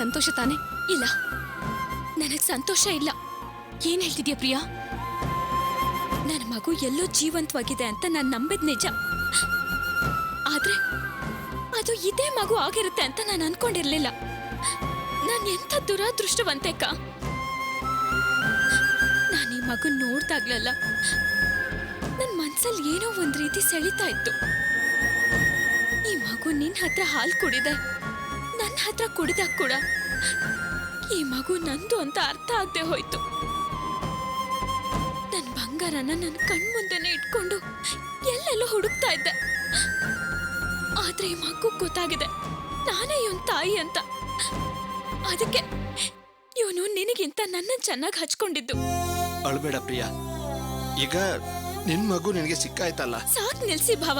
ಸಂತೋಷ ತಾನೆ? ಇಲ್ಲ, ನನಗ್ ಸಂತೋಷ ಇಲ್ಲ. ಏನ್ ಹೇಳ್ತಿದ್ಯಾ ಪ್ರಿಯಾ? ನನ್ನ ಮಗು ಎಲ್ಲೋ ಜೀವಂತವಾಗಿದೆ ಅಂತ ನಾನು ನಂಬಿದ್ ನಿಜ. ಆದ್ರೆ ಅದು ಇದೇ ಮಗು ಆಗಿರುತ್ತೆ ಅಂತ ನಾನು ಅನ್ಕೊಂಡಿರ್ಲಿಲ್ಲ. ನಾನು ಎಂಥ ದುರಾದೃಷ್ಟವಂತೆಕ್ಕ. ನಾನು ಈ ಮಗು ನೋಡ್ದಾಗ್ಲಲ್ಲ ನನ್ನ ಮನ್ಸಲ್ಲಿ ಏನೋ ಒಂದ್ ರೀತಿ ಸೆಳಿತಾ ಇತ್ತು. ಈ ಮಗು ನಿನ್ ಹತ್ರ ಹಾಲು ಕುಡಿದೆ, ನನ್ನ ಹತ್ರ ಕುಡಿದಾಗ ಕೂಡ ಈ ಮಗು ನಂದು ಅಂತ ಅರ್ಥ ಆಗದೆ ಹೋಯ್ತು. ನನ್ನ ಬಂಗಾರನ ನನ್ನ ಕಣ್ಮುಂದೆನೆ ಇಟ್ಕೊಂಡು ಎಲ್ಲೆಲ್ಲೋ ಹುಡುಕ್ತಾ ಇದ್ದೆ. ಆದ್ರೆ ಈ ಮಗು ಗೊತ್ತಾಗಿದೆ ನಾನೇ ಇವನ್ ತಾಯಿ ಅಂತ. ಅದಕ್ಕೆ ಇವನು ನಿನಗಿಂತ ನನ್ನ ಚೆನ್ನಾಗಿ ಹಚ್ಕೊಂಡಿದ್ದು. ಅಳ್ಬೇಡ ಪ್ರಿಯಾ, ಈಗ ನಿನ್ ಮಗು ನಿನಗೆ ಸಿಕ್ಕಾಯ್ತಲ್ಲ. ಸಾಕ್ ನಿಲ್ಸಿ ಭಾವ.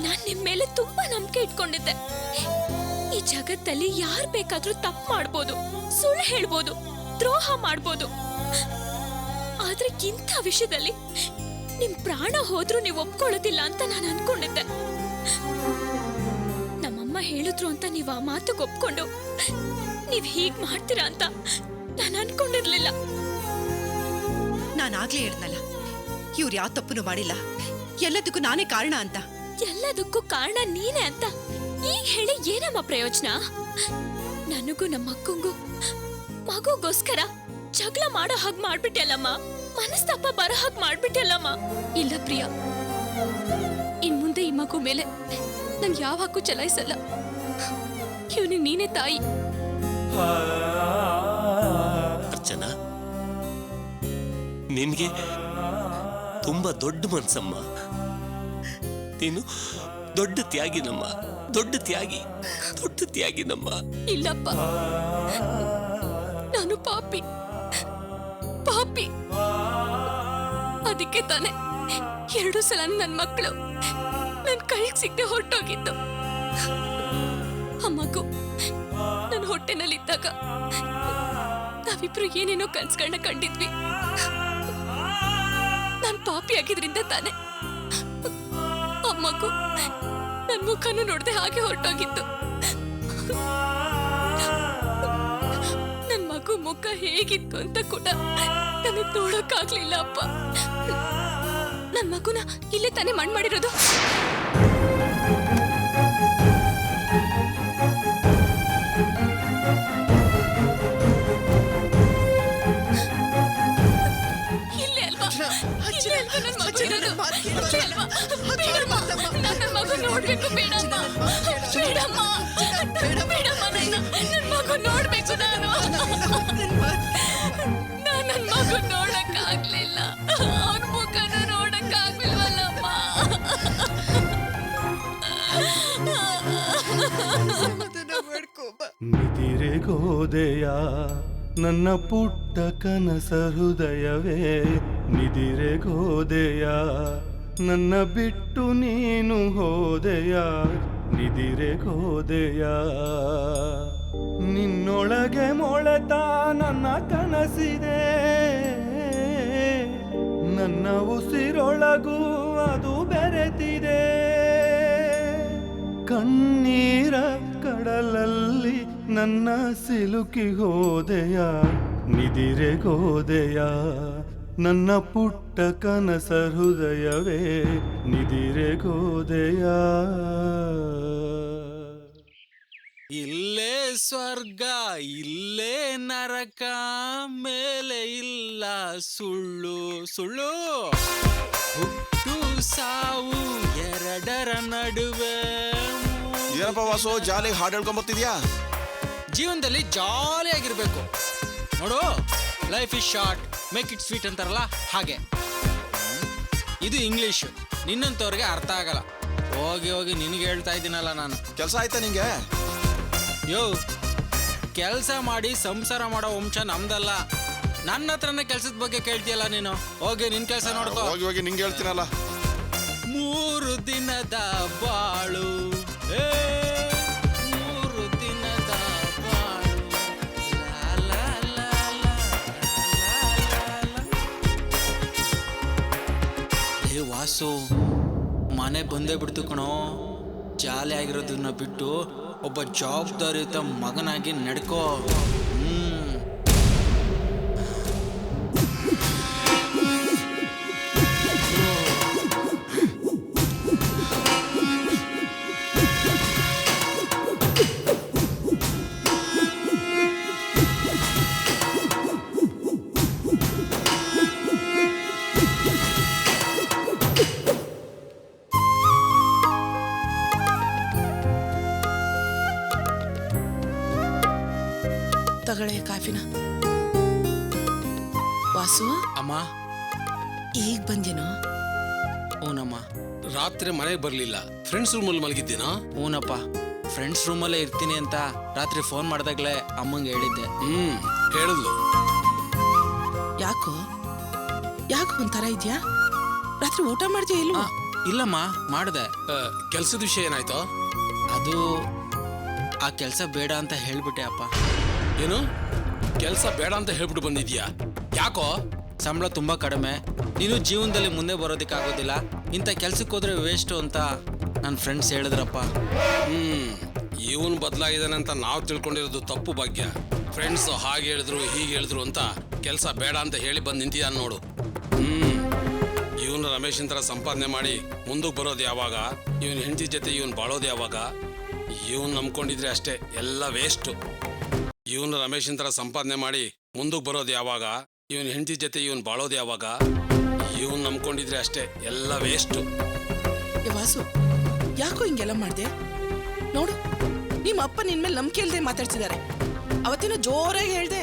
ನಾನ್ ನಿಮ್ ಮೇಲೆ ತುಂಬಾ ನಂಬಿಕೆ ಇಟ್ಕೊಂಡಿದ್ದೆ. ಈ ಜಗತ್ತಲ್ಲಿ ಯಾರ್ ಬೇಕಾದ್ರೂ ತಪ್ಪು ಮಾಡ್ಬೋದು, ಸುಳ್ಳು ಹೇಳ್ಬೋದು, ದ್ರೋಹ ಮಾಡ್ಬೋದು. ಆದ್ರೆ ಇಂಥ ವಿಷಯದಲ್ಲಿ ನಿಮ್ ಪ್ರಾಣ ಹೋದ್ರೂ ನೀವು ಒಪ್ಕೊಳ್ಳೋದಿಲ್ಲ ಅಂತ ನಾನು ಅನ್ಕೊಂಡಿದ್ದೆ. ನಮ್ಮಮ್ಮ ಹೇಳಿದ್ರು ಅಂತ ನೀವು ಆ ಮಾತುಗೆ ಒಪ್ಕೊಂಡು ನೀವ್ ಹೀಗ್ ಮಾಡ್ತೀರಾ ಅಂತ ನಾನು ಅನ್ಕೊಂಡಿರ್ಲಿಲ್ಲ. ನಾನಾಗ್ಲೇ ಹೇಳ್ದಲ್ಲ, ಇವ್ರು ಯಾವ ತಪ್ಪನು ಮಾಡಿಲ್ಲ, ಎಲ್ಲದಕ್ಕೂ ನಾನೇ ಕಾರಣ ಅಂತ. ಎಲ್ಲದಕ್ಕೂ ಕಾರಣ ನೀನೇ ಅಂತ ಈಗ ಹೇಳಿ ಏನಮ್ಮ ಪ್ರಯೋಜನ? ನನಗೂ ನಮ್ಮ ಅಕ್ಕಂಗೂ ಮಗುಗೋಸ್ಕರ ಜಗಳ ಮಾಡೋ ಹಾಗೆ ಮಾಡ್ಬಿಟ್ಟಲ್ಲಮ್ಮ, ಮನಸ್ತಾಪ ಬರೋ ಹಾಗೆ ಮಾಡ್ಬಿಟ್ಟಲ್ಲಮ್ಮ. ಇಲ್ಲ ಪ್ರಿಯಾ, ಇನ್ ಮುಂದೆ ಈ ಮಗು ಮೇಲೆ ನಂಗೆ ಯಾವ ಹಕ್ಕು ಚಲಾಯಿಸಲ್ಲ. ಇವನಿಗೆ ನೀನೇ ತಾಯಿ. ಅರ್ಚನಾ, ನಿನ್ಗೆ ತುಂಬಾ ದೊಡ್ಡ ಮನ್ಸಮ್ಮ. ನೀನು ದೊಡ್ಡ ತ್ಯಾಗಿನಮ್ಮ, ದೊಡ್ಡ ತ್ಯಾಗಿ, ದೊಡ್ಡ ತ್ಯಾಗಿನಮ್ಮ. ಇಲ್ಲಪ್ಪ, ನಾನು ಪಾಪಿ ಪಾಪಿ. ಅದಕ್ಕೆ ತಾನೆ 2 ಸಲ ನನ್ನ ಮಕ್ಕಳು ನನ್ನ ಕೈಗೆ ಸಿಗದೆ ಹೊರಟೋಗಿದ್ದು. ಆ ಮಗು ನನ್ನ ಹೊಟ್ಟೆನಲ್ಲಿದ್ದಾಗ ನಾವಿಬ್ರು ಏನೇನೋ ಕನ್ಸುಗಳನ್ನ ಕಂಡಿದ್ವಿ. ನಾನು ಪಾಪಿ ಆಗಿದ್ರಿಂದ ತಾನೆ ಆ ಮಗು ನನ್ನ ಮುಖನೂ ನೋಡದೆ ಹಾಗೆ ಹೊರಟೋಗಿತ್ತು. ನನ್ನ ಮಗು ಮುಖ ಹೇಗಿತ್ತು ಅಂತ ಕೂಡ ನನಗೆ ನೋಡೋಕ್ಕಾಗ್ಲಿಲ್ಲ ಅಪ್ಪ. ನನ್ನ ಮಗುನ ಇಲ್ಲೇ ತಾನೇ ಮಣ್ಣು ಮಾಡಿರೋದು. ಇಲ್ಲೇ ಅಲ್ವಾ ನನ್ನ ಮಗು ಇರೋದು? ಇಲ್ಲೇ ಅಲ್ವಾ? ಬೇಡಮ್ಮ, ನನ್ನ ಮಗು ನೋಡ್ಬೇಕು. ಬೇಡಮ್ಮ, ಬೇಡಮ್ಮ, ಬೇಡಮ್ಮ, ನನ್ನ ಮಗು ನೋಡ್ಬೇಕು. ನನ್ನ ಮಗು ನೋಡಕ್ಕಾಗ್ಲಿಲ್ಲ. ಅವನ ಮುಖನ ನೋಡಕ್ಕಾಗ್ಲಿಲ್ವಲ್ಲಮ್ಮ. ನಿದಿರೆಗೋದೆಯ ನನ್ನ ಪುಟ್ಟ ಕನಸ ಹೃದಯವೇ, ನಿದಿರೆಗೋದೆಯ ನನ್ನ ಬಿಟ್ಟು ನೀನು ಹೋದೆಯ, ನಿದಿರೆಗೋದೆಯ. ನಿನ್ನೊಳಗೆ ಮೊಳೆತ ನನ್ನ ಕನಸಿದೆ, ನನ್ನ ಉಸಿರೊಳಗೂ ಅದು ಬೆರೆತಿದೆ. ಕಣ್ಣೀರ ಕಡಲಲ್ಲಿ ನನ್ನ ಸಿಲುಕಿ ಹೋದೆಯ, ನಿದಿರೆಗೋದೆಯ ನನ್ನ ಪುಟ್ಟ ಕನಸ ಹೃದಯವೇ, ನಿದಿರೆಗೋದೆಯ. ಇಲ್ಲೇ ಸ್ವರ್ಗ ಇಲ್ಲೇ ನರಕ, ಮೇಲೆ ಇಲ್ಲ ಸುಳ್ಳು ಸುಳ್ಳು. ಹುಟ್ಟು ಸಾವು ಎರಡರ ನಡುವೆ. ಏನಪ್ಪ ವಾಸು, ಜಾಲಿ ಹಾಡು ಹೇಳ್ಕೊಂಬರ್ತಿದ್ಯಾ? ಜೀವನದಲ್ಲಿ ಜಾಲಿಯಾಗಿರ್ಬೇಕು ನೋಡು. Life is short, make it sweet ಅಂತಾರಲ್ಲ ಹಾಗೆ. ಇದು ಇಂಗ್ಲಿಷ್, ನಿನ್ನಂತವ್ರಿಗೆ ಅರ್ಥ ಆಗಲ್ಲ. ಹೋಗಿ ಹೋಗಿ ನಿನಗೆ ಹೇಳ್ತಾ ಇದ್ದೀನಲ್ಲ ನಾನು. ಕೆಲಸ ಆಯ್ತಾ ನಿಂಗೆ? ಯೋ, ಕೆಲಸ ಮಾಡಿ ಸಂಸಾರ ಮಾಡೋ ವಂಶ ನಮ್ದಲ್ಲ. ನನ್ನ ಹತ್ರನೇ ಕೆಲಸದ ಬಗ್ಗೆ ಕೇಳ್ತೀಯಲ್ಲ ನೀನು. ಹೋಗಿ ನಿನ್ ಕೆಲಸ ನೋಡ್ಕೋ. ಹೋಗಿ ಹೋಗಿ ನಿಂಗೆ ಹೇಳ್ತೀನಲ್ಲ. 3 ದಿನದ ಬಾಳು, 3 ದಿನದ ಬಾಳು. ಲಾ, ಲಾ, ಲಾ, ಲಾ. ಹೇ ವಾಸು, ಮನೆ ಬಂದೇ ಬಿಡ್ತು ಕಣೋ. ಜಾಲಿ ಆಗಿರೋದನ್ನ ಬಿಟ್ಟು ಒಬ್ಬ ಜವಾಬ್ದಾರಿಯುತ ಮಗನಾಗಿ ನಡ್ಕೋ. ತಗಳೆ ಕಾಫಿನ. ವಾಸು, ಅಮ್ಮ. ಈಗ ಬಂದೇನೋ? ಹೂನಮ್ಮ. ರಾತ್ರಿ ಮನೆಗೆ ಬರ್ಲಿಲ್ಲ, ಫ್ರೆಂಡ್ಸ್ ರೂಮಲ್ಲಿ ಮಲಗಿದ್ದೀನಾ? ಹೂನಪ್ಪ, ಫ್ರೆಂಡ್ಸ್ ರೂಮಲ್ಲೇ ಇರ್ತೀನಿ ಅಂತ ರಾತ್ರಿ ಫೋನ್ ಮಾಡಿದಾಗ್ಲೇ ಅಮ್ಮಂಗೆ ಹೇಳಿದ್ದೆ. ಹೇಳಿದ್ಲು. ಯಾಕೋ ಒಂಥರ ಇದ್ಯಾ? ರಾತ್ರಿ ಊಟ ಮಾಡ್ತೀಯ ಇಲ್ವಾ? ಇಲ್ಲಮ್ಮ, ಮಾಡ್ದೆ. ಕೆಲ್ಸದ ವಿಷಯ ಏನಾಯ್ತು? ಅದು ಆ ಕೆಲಸ ಬೇಡ ಅಂತ ಹೇಳ್ಬಿಟ್ಟೆ ಅಪ್ಪ. ಏನು ಕೆಲ್ಸ ಬೇಡ ಅಂತ ಹೇಳ್ಬಿಟ್ಟು ಬಂದಿದ್ಯಾ? ಯಾಕೋ? ಸಂಬಳ ತುಂಬಾ ಕಡಿಮೆ, ನೀನು ಜೀವನದಲ್ಲಿ ಮುಂದೆ ಬರೋದಕ್ಕಾಗೋದಿಲ್ಲ, ಇಂಥ ಕೆಲ್ಸಕ್ಕೆ ಹೋದ್ರೆ ವೇಸ್ಟು ಅಂತ ನನ್ನ ಫ್ರೆಂಡ್ಸ್ ಹೇಳಿದ್ರಪ್ಪ. ಇವನು ಬದಲಾಗಿದ್ದಾನೆ ಅಂತ ನಾವು ತಿಳ್ಕೊಂಡಿರೋದು ತಪ್ಪು ಭಾಗ್ಯ. ಫ್ರೆಂಡ್ಸ್ ಹಾಗೆ ಹೇಳಿದ್ರು ಹೀಗೆ ಹೇಳಿದ್ರು ಅಂತ ಕೆಲಸ ಬೇಡ ಅಂತ ಹೇಳಿ ಬಂದು ನಿಂತಿದ್ದಾನೆ ನೋಡು. ಇವನು ರಮೇಶನ್ ಥರ ಸಂಪಾದನೆ ಮಾಡಿ ಮುಂದಕ್ಕೆ ಬರೋದು ಯಾವಾಗ? ಇವನ್ ಹೆಂಡತಿ ಜೊತೆ ಇವನು ಬಾಳೋದು ಯಾವಾಗ? ಇವನು ನಂಬ್ಕೊಂಡಿದ್ರೆ ಅಷ್ಟೇ ಎಲ್ಲ ವೇಸ್ಟು. ಇವನು ರಮೇಶನ್ ಥರ ಸಂಪಾದನೆ ಮಾಡಿ ಮುಂದಕ್ಕೆ ಬರೋದು ಯಾವಾಗ? ಇವನ್ ಹೆಂಡತಿ ಜೊತೆ ಇವನು ಬಾಳೋದು ಯಾವಾಗ? ಇವನು ನಂಬ್ಕೊಂಡಿದ್ರೆ ಅಷ್ಟೇ ಎಲ್ಲ ವೇಸ್ಟು. ಏ ವಾಸು, ಯಾಕೋ ಹಿಂಗೆಲ್ಲ ಮಾಡ್ದೆ? ನೋಡು, ನಿಮ್ಮ ಅಪ್ಪ ನಿನ್ ಮೇಲೆ ನಂಬಿಕೆ ಇಲ್ದೆ ಮಾತಾಡ್ತಿದ್ದಾರೆ. ಅವತ್ತಿನ ಜೋರಾಗಿ ಹೇಳ್ದೆ,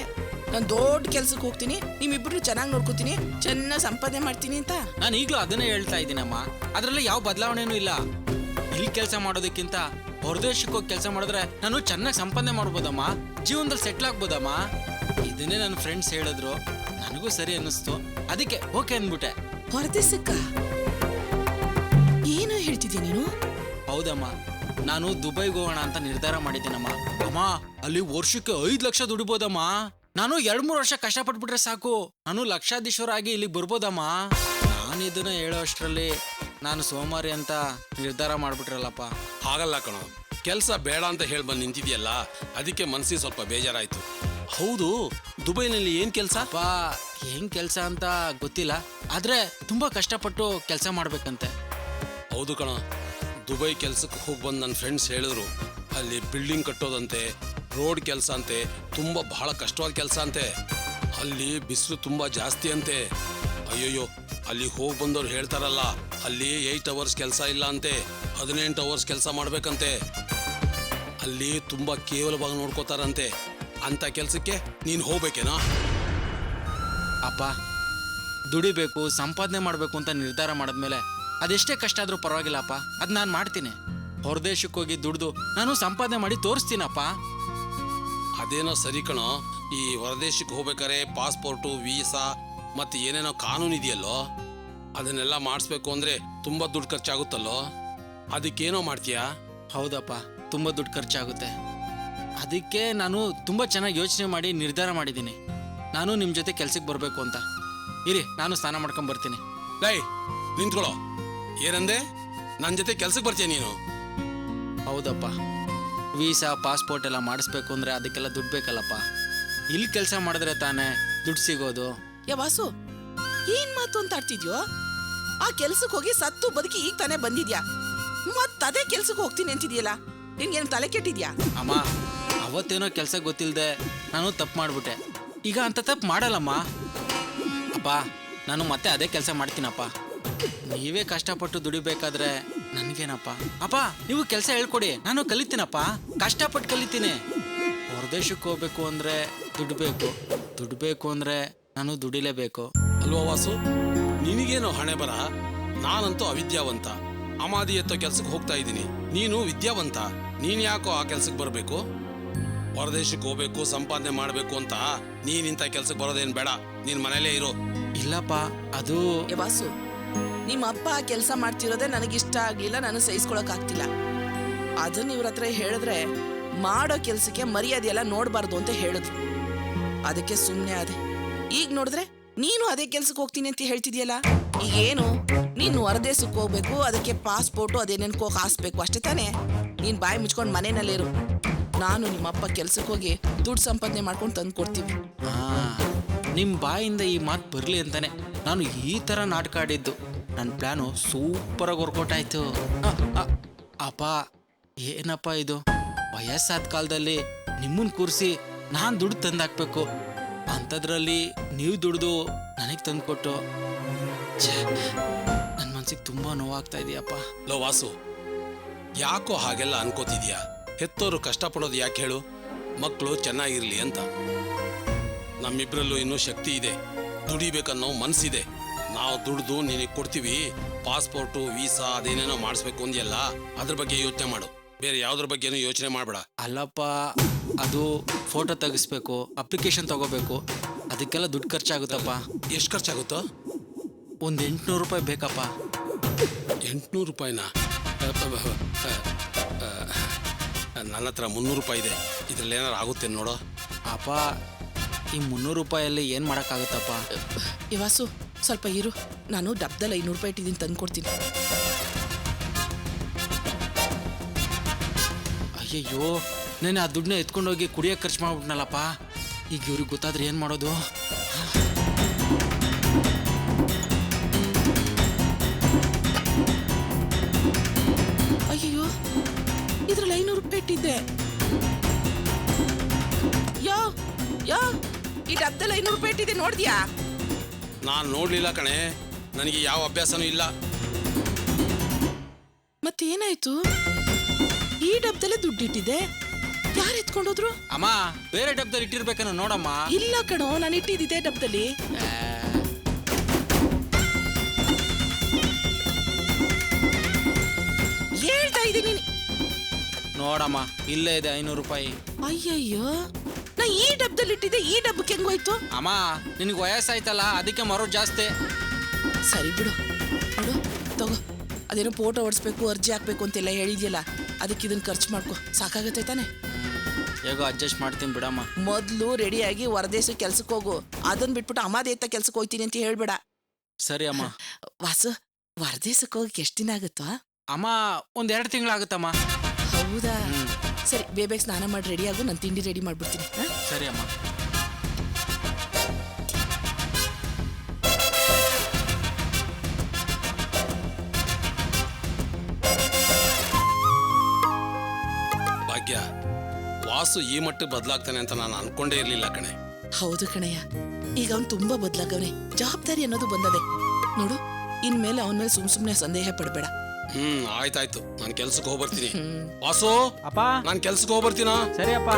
ನಾನು ದೊಡ್ಡ ಕೆಲ್ಸಕ್ಕೆ ಹೋಗ್ತೀನಿ, ನಿಮ್ಮಿಬ್ರು ಚೆನ್ನಾಗಿ ನೋಡ್ಕೋತೀನಿ, ಚೆನ್ನಾಗಿ ಸಂಪಾದನೆ ಮಾಡ್ತೀನಿ ಅಂತ. ನಾನು ಈಗಲೂ ಅದನ್ನೇ ಹೇಳ್ತಾ ಇದ್ದೀನಮ್ಮ. ಅದರಲ್ಲಿ ಯಾವ ಬದಲಾವಣೆನೂ ಇಲ್ಲ. ಇಲ್ಲಿ ಕೆಲಸ ಮಾಡೋದಕ್ಕಿಂತ ಹೊರದೇಶಕ್ಕೆ ಹೋಗಿ ಕೆಲಸ ಮಾಡಿದ್ರೆ ನಾನು ಚೆನ್ನಾಗಿ ಸಂಪಾದನೆ ಮಾಡ್ಬೋದಮ್ಮ, ಜೀವನದಲ್ಲಿ ಸೆಟ್ಲ್ ಆಗ್ಬೋದಮ್ಮ. ಇದನ್ನೇ ನನ್ನ ಫ್ರೆಂಡ್ಸ್ ಹೇಳಿದ್ರು, ನನಗೂ ಸರಿ ಅನ್ನಿಸ್ತು, ಅದಕ್ಕೆ ಓಕೆ ಅಂದ್ಬಿಟ್ಟೆ. ಹೊರದೇಶಕ್ಕ ಏನು ಹೇಳ್ತಿದ್ಯಾ ನೀನು? ಹೌದಮ್ಮ, ನಾನು ದುಬೈಗೆ ಹೋಗೋಣ ಅಂತ ನಿರ್ಧಾರ ಮಾಡಿದ್ದೀನಮ್ಮ. ಅಮ್ಮ, ಅಲ್ಲಿ ವರ್ಷಕ್ಕೆ 5 ಲಕ್ಷ ದುಡಿಬೋದಮ್ಮ. ನಾನು 2-3 ವರ್ಷ ಕಷ್ಟಪಟ್ಬಿಟ್ರೆ ಸಾಕು, ನಾನು ಲಕ್ಷಾಧೀಶ್ವರ ಆಗಿ ಇಲ್ಲಿಗೆ ಬರ್ಬೋದಮ್ಮ. ನಾನು ಇದನ್ನ ಹೇಳೋ ಅಷ್ಟರಲ್ಲಿ ನಾನು ಸೋಮಾರಿ ಅಂತ ನಿರ್ಧಾರ ಮಾಡ್ಬಿಟ್ರಲ್ಲಪ್ಪ. ಹಾಗಲ್ಲ ಕಣೋ, ಕೆಲಸ ಬೇಡ ಅಂತ ಹೇಳಿ ಬಂದು ನಿಂತಿದ್ಯಲ್ಲ, ಅದಕ್ಕೆ ಮನಸ್ಸಿಗೆ ಸ್ವಲ್ಪ ಬೇಜಾರಾಯ್ತು. ಹೌದು, ದುಬೈನಲ್ಲಿ ಏನ್ ಕೆಲಸ? ಅಪ್ಪ, ಏನ್ ಕೆಲಸ ಅಂತ ಗೊತ್ತಿಲ್ಲ, ಆದ್ರೆ ತುಂಬಾ ಕಷ್ಟಪಟ್ಟು ಕೆಲಸ ಮಾಡ್ಬೇಕಂತೆ. ಹೌದು ಕಣ, ದುಬೈ ಕೆಲ್ಸಕ್ಕೆ ಹೋಗಿ ಬಂದು ನನ್ನ ಫ್ರೆಂಡ್ಸ್ ಹೇಳಿದ್ರು, ಅಲ್ಲಿ ಬಿಲ್ಡಿಂಗ್ ಕಟ್ಟೋದಂತೆ, ರೋಡ್ ಕೆಲಸ ಅಂತೆ, ಬಹಳ ಕಷ್ಟವಾದ ಕೆಲಸ ಅಂತೆ. ಅಲ್ಲಿ ಬಿಸಿಲು ತುಂಬಾ ಜಾಸ್ತಿ ಅಂತೆ. ಅಯ್ಯೋಯ್ಯೋ, ಅಲ್ಲಿ ಹೋಗಿ ಬಂದವ್ರು ಹೇಳ್ತಾರಲ್ಲ, ಅಲ್ಲಿ 8 ಅವರ್ಸ್ ಕೆಲಸ ಇಲ್ಲ ಅಂತೆ, 18 ಅವರ್ಸ್ ಕೆಲಸ ಮಾಡ್ಬೇಕಂತೆ. ಅಲ್ಲಿ ತುಂಬಾ ಕೇವಲವಾಗಿ ನೋಡ್ಕೋತಾರಂತೆ. ಅಂತ ಕೆಲಸಕ್ಕೆ ನೀನು ಹೋಗ್ಬೇಕೇನಾ? ಅಪ್ಪ, ದುಡಿಬೇಕು, ಸಂಪಾದನೆ ಮಾಡಬೇಕು ಅಂತ ನಿರ್ಧಾರ ಮಾಡಿದ್ಮೇಲೆ ಅದೆಷ್ಟೇ ಕಷ್ಟ ಆದ್ರೂ ಪರವಾಗಿಲ್ಲಪ್ಪ, ಅದ್ ನಾನು ಮಾಡ್ತೀನಿ. ಹೊರದೇಶಕ್ಕೆ ಹೋಗಿ ದುಡ್ದು ನಾನು ಸಂಪಾದನೆ ಮಾಡಿ ತೋರಿಸ್ತೀನಪ್ಪ. ಅದೇನೋ ಸರಿ ಕಣೋ, ಈ ಹೊರದೇಶಕ್ಕೆ ಹೋಗ್ಬೇಕಾರೆ ಪಾಸ್ಪೋರ್ಟು, ವೀಸಾ ಮತ್ತೆ ಏನೇನೋ ಕಾನೂನು ಇದೆಯಲ್ಲೋ, ಅದನ್ನೆಲ್ಲ ಮಾಡಿಸ್ಬೇಕು ಅಂದ್ರೆ ತುಂಬಾ ದುಡ್ಡು ಖರ್ಚಾಗುತ್ತಲ್ಲೋ, ಅದಕ್ಕೇನೋ ಮಾಡ್ತೀಯಾ? ಹೌದಪ್ಪ, ತುಂಬಾ ದುಡ್ಡು ಖರ್ಚಾಗುತ್ತೆ. ಅದಕ್ಕೆ ನಾನು ತುಂಬಾ ಚೆನ್ನಾಗಿ ಯೋಚನೆ ಮಾಡಿ ನಿರ್ಧಾರ ಮಾಡಿದ್ದೀನಿ, ನಾನು ನಿಮ್ಮ ಜೊತೆ ಕೆಲ್ಸಕ್ಕೆ ಬರಬೇಕು ಅಂತ. ಇರಿ, ನಾನು ಸ್ನಾನ ಮಾಡ್ಕೊಂಡ್ ಬರ್ತೀನಿ. ಲೈ, ನಿಂತ್ಕೊಳ್ಳೋ. ಏನಂದೆ? ನನ್ನ ಜೊತೆ ಕೆಲ್ಸಕ್ಕೆ ಬರ್ತೀಯ ನೀನು? ಹೌದಪ್ಪ, ವೀಸಾ ಪಾಸ್ಪೋರ್ಟ್ ಎಲ್ಲ ಮಾಡಿಸ್ಬೇಕು ಅಂದ್ರೆ ಅದಕ್ಕೆಲ್ಲ ದುಡ್ಡು ಬೇಕಲ್ಲಪ್ಪ. ಇಲ್ಲಿ ಕೆಲಸ ಮಾಡಿದ್ರೆ ತಾನೇ ದುಡ್ಡು ಸಿಗೋದು. ಯಾ ವಾಸು, ಏನ್ ಮಾತು ಅಂತ ಆಡ್ತಿದ್ಯೋ? ಆ ಕೆಲ್ಸಕ್ಕೆ ಹೋಗಿ ಸತ್ತು ಬದುಕಿ ಈಗ ತಾನೇ ಬಂದಿದ್ಯಾ, ಮತ್ತದೇ ಕೆಲ್ಸಕ್ಕೆ ಹೋಗ್ತೀನಿ ಅಂತಿದ್ಯಲ್ಲ, ನಿನ್ಗೇನು ತಲೆ ಕೆಟ್ಟಿದ್ಯಾ? ಅಮ್ಮ, ಅವತ್ತೇನೋ ಕೆಲಸ ಗೊತ್ತಿಲ್ಲದೆ ನಾನು ತಪ್ಪು ಮಾಡ್ಬಿಟ್ಟೆ. ಈಗ ಅಂತ ತಪ್ಪು ಮಾಡಲ್ಲಮ್ಮ. ಅಪ್ಪ, ನಾನು ಮತ್ತೆ ಅದೇ ಕೆಲಸ ಮಾಡ್ತೀನಪ್ಪ. ನೀವೇ ಕಷ್ಟಪಟ್ಟು ದುಡಿಬೇಕಾದ್ರೆ ನನ್ಗೇನಪ್ಪ? ಅಪ್ಪ, ನೀವು ಕೆಲಸ ಹೇಳ್ಕೊಡಿ, ನಾನು ಕಲಿತೀನಪ್ಪ, ಕಷ್ಟಪಟ್ಟು ಕಲಿತೀನಿ. ಹೊರದೇಶಕ್ಕೆ ಹೋಗ್ಬೇಕು ಅಂದ್ರೆ ದುಡ್ಡು ಬೇಕು, ದುಡ್ಡು ಬೇಕು ಅಂದ್ರೆ ನಾನು ದುಡಿಲೇಬೇಕು. ಅಲ್ವಾ ವಾಸು, ನಿನಗೇನೋ ಹಣೆ ಬರ. ನಾನಂತೂ ಅವಿದ್ಯಾವಂತ, ಅಮಾದಿ ಎತ್ತೋ ಕೆಲ್ಸಕ್ಕೆ ಹೋಗ್ತಾ ಇದ್ದೀನಿ. ನೀನು ವಿದ್ಯಾವಂತ, ನೀನ್ ಯಾಕೋ ಆ ಕೆಲ್ಸಕ್ಕೆ ಬರಬೇಕು? ಹೊರದೇಶಕ್ಕೆ ಹೋಗ್ಬೇಕು, ಸಂಪಾದನೆ ಮಾಡಬೇಕು ಅಂತ ನೀನಿಂತ ಕೆಲ್ಸಕ್ಕೆ ಬರೋದೇನು ಬೇಡ, ನೀನ್ ಮನೇಲೇ ಇರು. ಇಲ್ಲಪ್ಪ, ಅದು ಏ ವಾಸು, ನಿಮ್ಮ ಅಪ್ಪ ಕೆಲಸ ಮಾಡ್ತಿರೋದೇ ನನಗಿಷ್ಟ ಆಗ್ಲಿಲ್ಲ, ನನಗೆ ಸಹಿಸ್ಕೊಳಕ್ ಆಗ್ತಿಲ್ಲ. ಅದನ್ನ ಇವ್ರ ಹತ್ರ ಹೇಳಿದ್ರೆ ಮಾಡೋ ಕೆಲ್ಸಕ್ಕೆ ಮರ್ಯಾದೆ ಎಲ್ಲ ನೋಡ್ಬಾರ್ದು ಅಂತ ಹೇಳಿದ್ರು. ಅದಕ್ಕೆ ಸುಮ್ಮನೆ ಅದೇ. ಈಗ ನೋಡಿದ್ರೆ ನೀನು ಅದೇ ಕೆಲ್ಸಕ್ಕೆ ಹೋಗ್ತೀನಿ ಅಂತ ಹೇಳ್ತಿದ್ಯಲ್ಲ, ಈಗೇನು ಇನ್ನು ಹೊರದೇಶಕ್ಕೆ ಹೋಗ್ಬೇಕು, ಅದಕ್ಕೆ ಪಾಸ್ಪೋರ್ಟು ಅದೇನೇನ್ಕೋ ಹಾಸ್ಬೇಕು ಅಷ್ಟೇ ತಾನೇ. ನೀನ್ ಬಾಯಿ ಮುಚ್ಕೊಂಡು ಮನೆಯಲ್ಲಿರು. ನಾನು ನಿಮ್ಮಪ್ಪ ಕೆಲ್ಸಕ್ಕೆ ಹೋಗಿ ದುಡ್ಡು ಸಂಪಾದನೆ ಮಾಡ್ಕೊಂಡು ತಂದು ಕೊಡ್ತೀವಿ. ನಿಮ್ಮ ಬಾಯಿಂದ ಈ ಮಾತು ಬರಲಿ ಅಂತಾನೆ ನಾನು ಈ ಥರ ನಾಟಕ ಆಡಿದ್ದು. ನನ್ನ ಪ್ಲ್ಯಾನು ಸೂಪರಾಗಿ ವರ್ಕೌಟ್ ಆಯಿತು. ಅಪ್ಪ ಏನಪ್ಪ ಇದು, ವಯಸ್ಸಾದ ಕಾಲದಲ್ಲಿ ನಿಮ್ಮನ್ನು ಕೂರಿಸಿ ನಾನು ದುಡ್ಡು ತಂದಾಕ್ಬೇಕು ಅಂಥದ್ರಲ್ಲಿ ನೀವು ದುಡ್ದು ನನಗೆ ತಂದುಕೊಟ್ಟು ನನ್ನ ಮನ್ಸಿಗೆ ತುಂಬ ನೋವಾಗ್ತಾ ಇದೆಯಪ್ಪ. ಲೋ ವಾಸು, ಯಾಕೋ ಹಾಗೆಲ್ಲ ಅನ್ಕೋತಿದ್ಯಾ? ಹೆತ್ತೋರು ಕಷ್ಟಪಡೋದು ಯಾಕೆ ಹೇಳು? ಮಕ್ಕಳು ಚೆನ್ನಾಗಿರ್ಲಿ ಅಂತ. ನಮ್ಮಿಬ್ರಲ್ಲೂ ಇನ್ನೂ ಶಕ್ತಿ ಇದೆ, ದುಡಿಬೇಕನ್ನೋ ಮನ್ಸಿದೆ. ನಾವು ದುಡ್ದು ನಿನಗೆ ಕೊಡ್ತೀವಿ. ಪಾಸ್ಪೋರ್ಟು ವೀಸಾ ಅದೇನೇನೋ ಮಾಡಿಸ್ಬೇಕು ಅಂದ್ಯಲ್ಲ, ಅದ್ರ ಬಗ್ಗೆ ಯೋಚನೆ ಮಾಡು, ಬೇರೆ ಯಾವ್ದ್ರ ಬಗ್ಗೆನೂ ಯೋಚನೆ ಮಾಡಬೇಡ. ಅಲ್ಲಪ್ಪ, ಅದು ಫೋಟೋ ತೆಗಿಸ್ಬೇಕು, ಅಪ್ಲಿಕೇಶನ್ ತಗೋಬೇಕು, ಅದಕ್ಕೆಲ್ಲ ದುಡ್ಡು ಖರ್ಚಾಗುತ್ತಪ್ಪ. ಎಷ್ಟು ಖರ್ಚಾಗುತ್ತೋ? ಒಂದು 800 ರೂಪಾಯಿ ಬೇಕಪ್ಪ. 800 ರೂಪಾಯಿನಾ? ನನ್ನ ಹತ್ರ 300 ರೂಪಾಯಿ ಇದೆ. ಇದ್ರಲ್ಲಿ ಏನಾರು ಆಗುತ್ತೆ ನೋಡೋ. ಅಪ್ಪ, ಈ 300 ರೂಪಾಯಲ್ಲಿ ಏನು ಮಾಡೋಕ್ಕಾಗುತ್ತಪ್ಪ? ವಾಸು ಸ್ವಲ್ಪ ಇರು, ನಾನು ಡಬ್ದಲ್ಲಿ 500 ರೂಪಾಯಿ ಇಟ್ಟಿದ್ದೀನಿ, ತಂದು ಕೊಡ್ತೀನಿ. ಅಯ್ಯಯ್ಯೋ, ನಾನು ಆ ದುಡ್ಡನ್ನ ಎತ್ಕೊಂಡೋಗಿ ಕುಡಿಯೋಕೆ ಖರ್ಚು ಮಾಡ್ಬಿಟ್ನಲ್ಲಪ್ಪ. ಈಗ ಇವ್ರಿಗೆ ಗೊತ್ತಾದ್ರೆ ಏನು ಮಾಡೋದು? ಅಯ್ಯಯ್ಯೋ, ಇದ್ರಲ್ಲಿ 500 ರೂಪಾಯಿ ಇಟ್ಟಿದ್ದೆ. ಯೋ ಯೋ, ಈ ಡಬ್ದಲ್ಲಿ 500 ರೂಪಾಯಿ ಇಟ್ಟಿದ್ದೆ, ನೋಡಿದ್ಯಾ? ನಾನು ನೋಡ್ಲಿಲ್ಲ ಕಣೆ, ನನಗೆ ಯಾವ ಅಭ್ಯಾಸನೂ ಇಲ್ಲ. ಮತ್ತೇನಾಯ್ತು? ಈ ಡಬ್ದಲ್ಲೇ ದುಡ್ಡು ಇಟ್ಟಿದ್ದೆ, ಯಾರು ಎತ್ಕೊಂಡೋದ್ರು? ಅಮ್ಮ, ಬೇರೆ ಡಬ್ದಲ್ಲಿ ಇಟ್ಟಿರ್ಬೇಕನ್ನ ನೋಡಮ್ಮ. ಇಲ್ಲ ಕಣೋ, ನಾನು ಇಟ್ಟಿದ್ದೆ ಡಬ್ದಲ್ಲಿ. ಹೇಳ್ತಾ ಇದ್ದೀನಿ ನೋಡಮ್ಮ, ಇಲ್ಲೇ ಇದೆ 500 ರೂಪಾಯಿ. ಅಯ್ಯಯ್ಯೋ, ನಾ ಈ ಡಬ್ದಲ್ಲಿ ಇಟ್ಟಿದ್ದೆ, ಈ ಡಬ್ಬಕ್ಕೆ ಹೆಂಗೋಯ್ತು? ಅಮ್ಮ, ನಿನಗೆ ವಯಸ್ಸಾಯ್ತಲ್ಲ, ಅದಕ್ಕೆ ಮರೋ ಜಾಸ್ತಿ. ಸರಿ ಬಿಡು ನೋಡು, ತಗೋ. ಅದೇನೋ ಫೋಟೋ ಹೊಡ್ಸ್ಬೇಕು, ಅರ್ಜಿ ಹಾಕ್ಬೇಕು ಅಂತೆಲ್ಲ ಹೇಳಿದ್ಯಲ್ಲ, ಅದಕ್ಕೆ ಇದನ್ನ ಖರ್ಚು ಮಾಡ್ಕೊ, ಸಾಕಾಗತ್ತೆ ತಾನೆ? ಹೇಗೋ ಅಡ್ಜಸ್ಟ್ ಮಾಡ್ತೀನಿ ಬಿಡಮ್ಮ. ಮೊದಲು ರೆಡಿಯಾಗಿ ಹೊರದೇಶಕ್ಕೆ ಕೆಲ್ಸಕ್ಕೆ ಹೋಗು. ಅದನ್ನ ಬಿಟ್ಬಿಟ್ಟು ಅಮಾದೇತ ಕೆಲ್ಸಕ್ಕೆ ಹೋಗ್ತೀನಿ ಅಂತ ಹೇಳ್ಬೇಡ. ಸರಿ ಅಮ್ಮ. ವಾಸು, ಹೊರದೇಶಕ್ಕೆ ಹೋಗಕ್ಕೆ ಎಷ್ಟು ದಿನ ಆಗುತ್ತೋ? ಅಮ್ಮ, 1-2 ತಿಂಗಳಾಗುತ್ತಮ್ಮ. ಹೌದಾ? ಸರಿ, ಬೇಗ ಸ್ನಾನ ಮಾಡಿ ರೆಡಿ ಆಗು, ನಾನು ತಿಂಡಿ ರೆಡಿ ಮಾಡ್ಬಿಡ್ತೀನಿ. ಸರಿ ಅಮ್ಮ. ಭಾಗ್ಯ, ವಾಸು ಈ ಮಟ್ಟಕ್ಕೆ ಬದಲಾಗ್ತಾನೆ ಅಂತ ನಾನು ಅನ್ಕೊಂಡೇ ಇರ್ಲಿಲ್ಲ ಕಣೆ. ಹೌದು ಕಣಯ್ಯ, ಈಗ ಅವ್ನು ತುಂಬಾ ಬದಲಾಗವನೆ, ಜವಾಬ್ದಾರಿ ಅನ್ನೋದು ಬಂದದೆ ನೋಡು. ಇನ್ಮೇಲೆ ಅವನ ಮೇಲೆ ಸುಮ್ನೆ ಸಂದೇಹ ಪಡಬೇಡ. ಆಯ್ತಾಯ್ತು, ನಾನು ಕೆಲ್ಸಕ್ಕೆ ಹೋಗ್ಬರ್ತೀನಿ. ವಾಸು ಅಪ್ಪ, ನಾನು ಕೆಲ್ಸಕ್ಕೆ ಹೋಗ್ಬರ್ತೀನ. ಸರಿ ಅಪ್ಪ.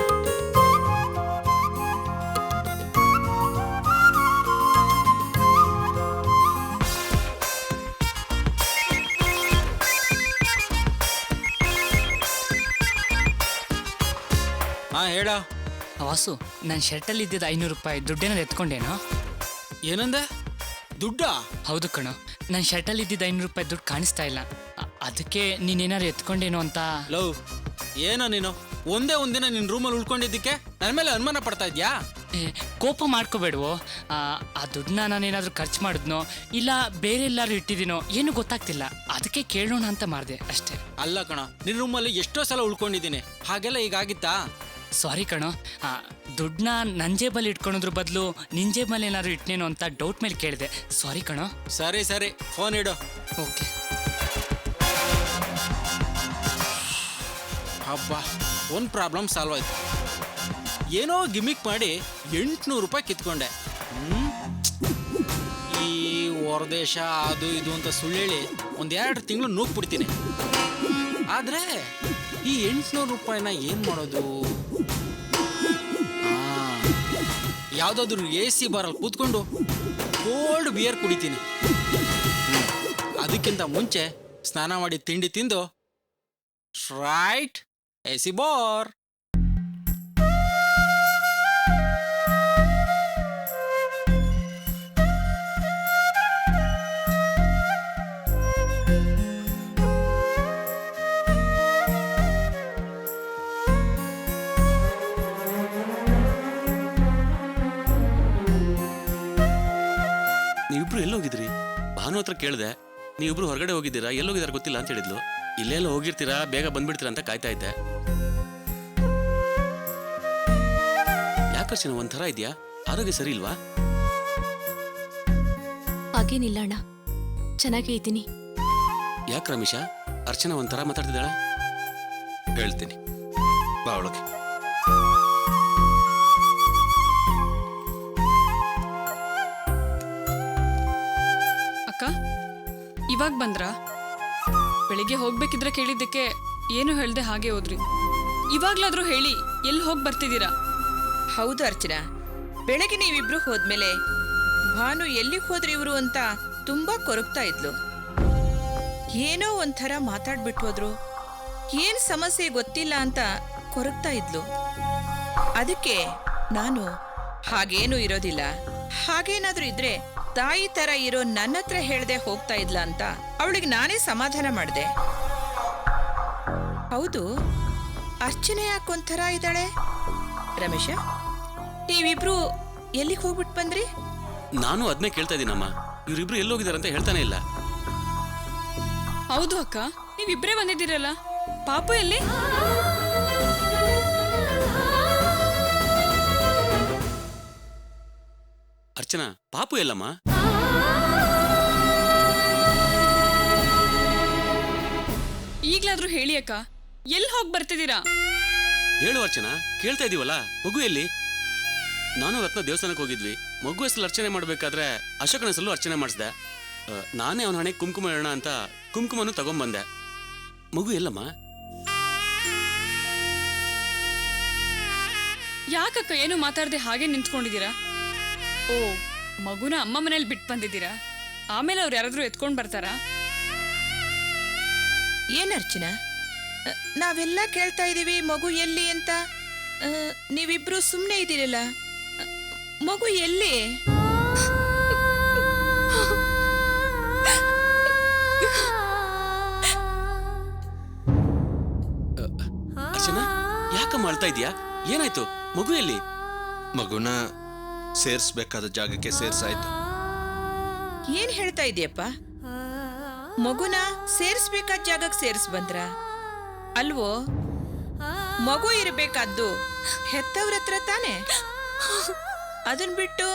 ಹೇಳ ವಾಸು, ನನ್ನ ಶರ್ಟಲ್ಲಿ ಇದ್ದಿದ್ದು 500 ರೂಪಾಯಿ ದುಡ್ಡೇನಾದ್ರು ಎತ್ಕೊಂಡೇನೋ? ಏನಂದೆ? ದುಡ್ಡ? ಹೌದು ಕಣೋ, ನನ್ನ ಶರ್ಟಲ್ಲಿ ಇದ್ದಿದ್ದು 500 ರೂಪಾಯಿ ದುಡ್ಡು ಕಾಣಿಸ್ತಾ ಇಲ್ಲ, ಅದಕ್ಕೆ ನೀನೇನಾದ್ರು ಎತ್ಕೊಂಡೇನೋ ಅಂತ. ಲವ್, ಏನೋ ನೀನು ಒಂದೇ ಒಂದಿನ ನಿನ್ನ ರೂಮಲ್ಲಿ ಉಳ್ಕೊಂಡಿದ್ದಕ್ಕೆ ನನ್ನ ಮೇಲೆ ಅನುಮಾನ ಪಡ್ತಾ ಇದ್ಯಾ? ಕೋಪ ಮಾಡ್ಕೋಬೇಡವೋ. ಆ ದುಡ್ಡನ್ನ ನಾನೇನಾದ್ರೂ ಖರ್ಚು ಮಾಡಿದ್ನೋ ಇಲ್ಲ ಬೇರೆ ಎಲ್ಲಾರು ಇಟ್ಟಿದ್ದೀನೋ ಏನು ಗೊತ್ತಾಗ್ತಿಲ್ಲ, ಅದಕ್ಕೆ ಕೇಳೋಣ ಅಂತ ಮಾಡಿದೆ ಅಷ್ಟೇ. ಅಲ್ಲ ಕಣ, ನಿನ್ನ ರೂಮಲ್ಲಿ ಎಷ್ಟೋ ಸಲ ಉಳ್ಕೊಂಡಿದ್ದೀನಿ, ಹಾಗೆಲ್ಲ ಈಗಾಗಿತ್ತಾ? ಸಾರಿ ಕಣೋ, ದುಡ್ಡನ್ನ ನನ್ನ ಜೇಬಲ್ಲಿ ಇಟ್ಕೊಳೋದ್ರ ಬದಲು ನಿನ್ನ ಜೇಬಲ್ಲಿ ಏನಾದ್ರು ಇಟ್ನೇನೋ ಅಂತ ಡೌಟ್ ಮೇಲೆ ಕೇಳಿದೆ. ಸಾರಿ ಕಣೋ. ಸರಿ ಸರಿ, ಫೋನ್ ಇಡು. ಓಕೆ. ಹಬ್ಬ, ಒಂದು ಪ್ರಾಬ್ಲಮ್ ಸಾಲ್ವ್ ಆಯ್ತು. ಏನೋ ಗಿಮಿಕ್ ಮಾಡಿ 800 ರೂಪಾಯಿ ಕಿತ್ಕೊಂಡೆ. ಈ ಹೊರದೇಶ ಅದು ಇದು ಅಂತ ಸುಳ್ಳು ಹೇಳಿ 1-2 ತಿಂಗಳು ನೂಗ್ಬಿಡ್ತೀನಿ. ಆದರೆ ಈ 800 ರೂಪಾಯಿನ ಏನು ಮಾಡೋದು? ಯಾವುದಾದ್ರೂ AC ಬಾರಲ್ಲಿ ಕೂತ್ಕೊಂಡು ಕೋಲ್ಡ್ ಬಿಯರ್ ಕುಡಿತೀನಿ. ಅದಕ್ಕಿಂತ ಮುಂಚೆ ಸ್ನಾನ ಮಾಡಿ ತಿಂಡಿ ತಿಂದು ಸ್ಟ್ರೈಟ್ AC ಬಾರ್. ನೀವಿಬ್ರು ಎಲ್ಲೋಗಿದ್ರಿ? ಭಾನು ಹತ್ರ ಕೇಳಿದೆ, ನೀವಿಬ್ರು ಹೊರಗಡೆ ಹೋಗಿದ್ದೀರಾ, ಎಲ್ಲೋಗಿದಾರ ಗೊತ್ತಿಲ್ಲ ಅಂತ ಹೇಳಿದ್ಲು. ಇಲ್ಲೆಲ್ಲ ಹೋಗಿರ್ತೀರಾ, ಬೇಗ ಬಂದ್ಬಿಡ್ತೀರಾ ಅಂತ ಕಾಯ್ತಾ ಇದ್ದೆ. ಯಾಕರ್ಚನ ಒಂಥರ ಇದೆಯಾ? ಆರೋಗ್ಯ ಸರಿ ಇಲ್ವಾ? ಹಾಗೇನಿಲ್ಲ ಅಣ್ಣ, ಚೆನ್ನಾಗೇ ಇದ್ದೀನಿ. ಯಾಕೆ ರಮೇಶ, ಅರ್ಚನಾ ಒಂಥರ ಮಾತಾಡ್ತಿದ್ದಾಳೆ? ಹೇಳ್ತೀನಿ, ಬಾ ಒಳಗೆ. ಅಕ್ಕ, ಇವಾಗ ಬಂದ್ರಾ? ಬೆಳಿಗ್ಗೆ ಹೋಗ್ಬೇಕಿದ್ರೆ ಕೇಳಿದ್ದಕ್ಕೆ ಏನು ಹೇಳ್ದೆ ಹಾಗೆ ಹೋದ್ರಿ. ಇವಾಗ್ಲಾದ್ರೂ ಹೇಳಿ, ಎಲ್ಲಿ ಹೋಗಿ ಬರ್ತಿದ್ದೀರಾ? ಹೌದು ಅರ್ಚನಾ, ಬೆಳಗ್ಗೆ ನೀವಿಬ್ರು ಹೋದ್ಮೇಲೆ ಭಾನು ಎಲ್ಲಿಗೆ ಹೋದ್ರಿ ಇವರು ಅಂತ ತುಂಬಾ ಕೊರಗ್ತಾ ಇದ್ಲು. ಏನೋ ಒಂಥರ ಮಾತಾಡ್ಬಿಟ್ಟು ಹೋದ್ರು, ಏನ್ ಸಮಸ್ಯೆ ಗೊತ್ತಿಲ್ಲ ಅಂತ ಕೊರಗ್ತಾ ಇದ್ಲು. ಅದಕ್ಕೆ ನಾನು ಹಾಗೇನು ಇರೋದಿಲ್ಲ, ಹಾಗೇನಾದ್ರೂ ಇದ್ರೆ ತಾಯಿ ತರ ಇರೋ ನನ್ನ ಹತ್ರ ಹೇಳ್ದೆ ಹೋಗ್ತಾ ಇದ್ಲ ಅಂತ ಅವಳಿಗೆ ನಾನೇ ಸಮಾಧಾನ ಮಾಡಿದೆ. ಹೌದು, ಅರ್ಚನೆ ಯಾಕೊಂಥರ ಇದ್ದಾಳೆ? ರಮೇಶ, ನೀವಿಬ್ರು ಎಲ್ಲಿಗೆ ಹೋಗ್ಬಿಟ್ಟು ಬಂದ್ರಿ? ನಾನು ಅದನ್ನೇ ಕೇಳ್ತಾ ಇದ್ದೀನಮ್ಮ. ಇವರಿಬ್ರು ಎಲ್ಲೋಗಿದಾರೆ ಅಂತ ಹೇಳ್ತಾನೆ ಇಲ್ಲ. ಹೌದು ಅಕ್ಕ, ನೀವಿಬ್ರೇ ಬಂದಿದ್ದೀರಲ್ಲ, ಪಾಪು ಎಲ್ಲಿ? ಅರ್ಚನಾ, ಪಾಪು ಎಲ್ಲಮ್ಮ? ಈಗ್ಲಾದ್ರೂ ಹೇಳಿ ಅಕ್ಕ, ಎಲ್ಲಿ ಹೋಗಿ ಬರ್ತಿದ್ದೀರಾ? ಹೇಳು ಅರ್ಚನಾ, ಕೇಳ್ತಾ ಇದೀವಲ್ಲ. ಮಗು ಎಲ್ಲಿ? ನಾನು ರತ್ನ ದೇವಸ್ಥಾನಕ್ಕೆ ಹೋಗಿದ್ವಿ. ಮಗು ಹೆಸರು ಅರ್ಚನೆ ಮಾಡ್ಬೇಕಾದ್ರೆ ಅಶೋಕನ ಹೆಸರು ಅರ್ಚನೆ ಮಾಡಿಸ್ದೆ. ನಾನೇ ಅವನ ಹಣೆ ಕುಂಕುಮ ಇಡೋಣ ಅಂತ ಕುಂಕುಮನು ತಗೊಂಡ್ಬಂದೆ. ಮಗು ಎಲ್ಲಮ್ಮ? ಯಾಕಕ್ಕ ಏನು ಮಾತಾಡದೆ ಹಾಗೆ ನಿಂತ್ಕೊಂಡಿದ್ದೀರಾ? ಓ, ಮಗುನ ಅಮ್ಮ ಮನೇಲಿ ಬಿಟ್ಟು ಬಂದಿದ್ದೀರಾ? ಆಮೇಲೆ ಅವ್ರು ಯಾರಾದ್ರೂ ಎತ್ಕೊಂಡ್ ಬರ್ತಾರಾ? ಏನ್ ಅರ್ಚನಾ, ನಾವೆಲ್ಲ ಕೇಳ್ತಾ ಇದೀವಿ ಮಗು ಎಲ್ಲಿ ಅಂತ. ನೀವಿಬ್ರು ಸುಮ್ಮನೆ ಇದ್ದೀರಲ್ಲ, ಮಗು ಎಲ್ಲಿ? ಅರ್ಚನಾ, ಯಾಕಮ್ಮ ಅಳ್ತಾ ಇದೀಯಾ? ಏನಾಯ್ತು? ಮಗು ಎಲ್ಲಿ? ಮಗುನ ಸೇರ್ಸ್ಬೇಕಾದ ಜಾಗಕ್ಕೆ ಸೇರ್ಸಾಯ್ತು. ಏನ್ ಹೇಳ್ತಾ ಇದೀಯಪ್ಪ? ಮಗುನ ಸೇರಿಸ್ಬೇಕಾದ ಜಾಗಕ್ಕೆ ಸೇರಿಸ್ ಬಂದ್ರ ಅಲ್ವೋ? ಮಗು ಇರಬೇಕಾದ್ದು ಹೆತ್ತವ್ರ ಹತ್ರ ತಾನೆ. ಅದನ್ ಬಿಟ್ಟು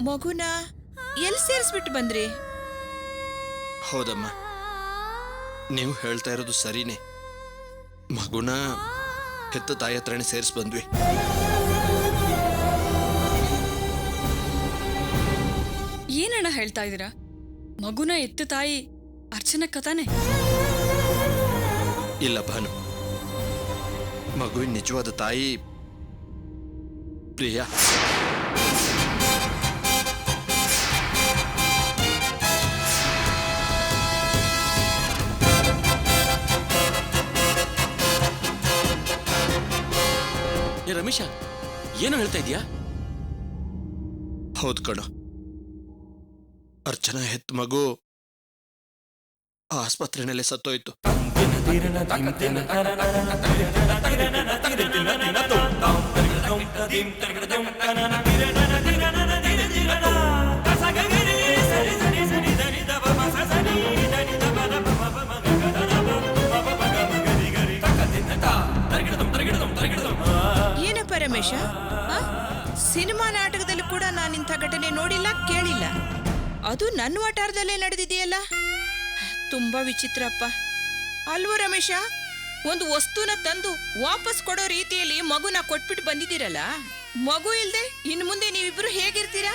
ಮಗುನ ಎಲ್ಲಿ ಸೇರಿಸ್ಬಿಟ್ಟು ಬಂದ್ರಿ? ಹೌದಮ್ಮ, ನೀವು ಹೇಳ್ತಾ ಇರೋದು ಸರಿನೇ. ಮಗುನ ಹೆತ್ತ ತಾಯಿ ಹತ್ರನೇ ಸೇರಿಸ್ ಬಂದ್ವಿ. ಏನಣ್ಣ ಹೇಳ್ತಾ ಇದ್ದೀರಾ? ಮಗುನ ಎತ್ತ ತಾಯಿ ಅರ್ಚನಕ್ಕ ತಾನೆ? ಇಲ್ಲ ಭಾನು, ಮಗುವಿನ ನಿಜವಾದ ತಾಯಿ ಪ್ರಿಯಾ. ಏ ರಮೇಶ, ಏನು ಹೇಳ್ತಾ ಇದೀಯಾ? ಹೌದು ಕಣೋ, ಅರ್ಚನಾ ಹೆತ್ ಮಗು ಆಸ್ಪತ್ರೆನಲ್ಲೇ ಸತ್ತೋಯ್ತು. ಏನಪ್ಪ ರಮೇಶ, ಸಿನಿಮಾ ನಾಟಕದಲ್ಲಿ ಕೂಡ ನಾನಿಂಥ ಘಟನೆ ನೋಡಿಲ್ಲ, ಕೇಳಿಲ್ಲ. ಅದು ನನ್ನ ವಟಾರದಲ್ಲೇ ನಡೆದಿದೆಯಲ್ಲ, ತುಂಬಾ ವಿಚಿತ್ರಪ್ಪ. ಅಲ್ವೋ ರಮೇಶ, ಒಂದು ವಸ್ತುನ ತಂದು ವಾಪಸ್ ಕೊಡೋ ರೀತಿಯಲ್ಲಿ ಮಗುನ ಕೊಟ್ಬಿಟ್ಟು ಬಂದಿದ್ದೀರಲ್ಲ, ಮಗು ಇಲ್ದೆ ಇನ್ನು ಮುಂದೆ ನೀವಿಬ್ರು ಹೇಗಿರ್ತೀರಾ?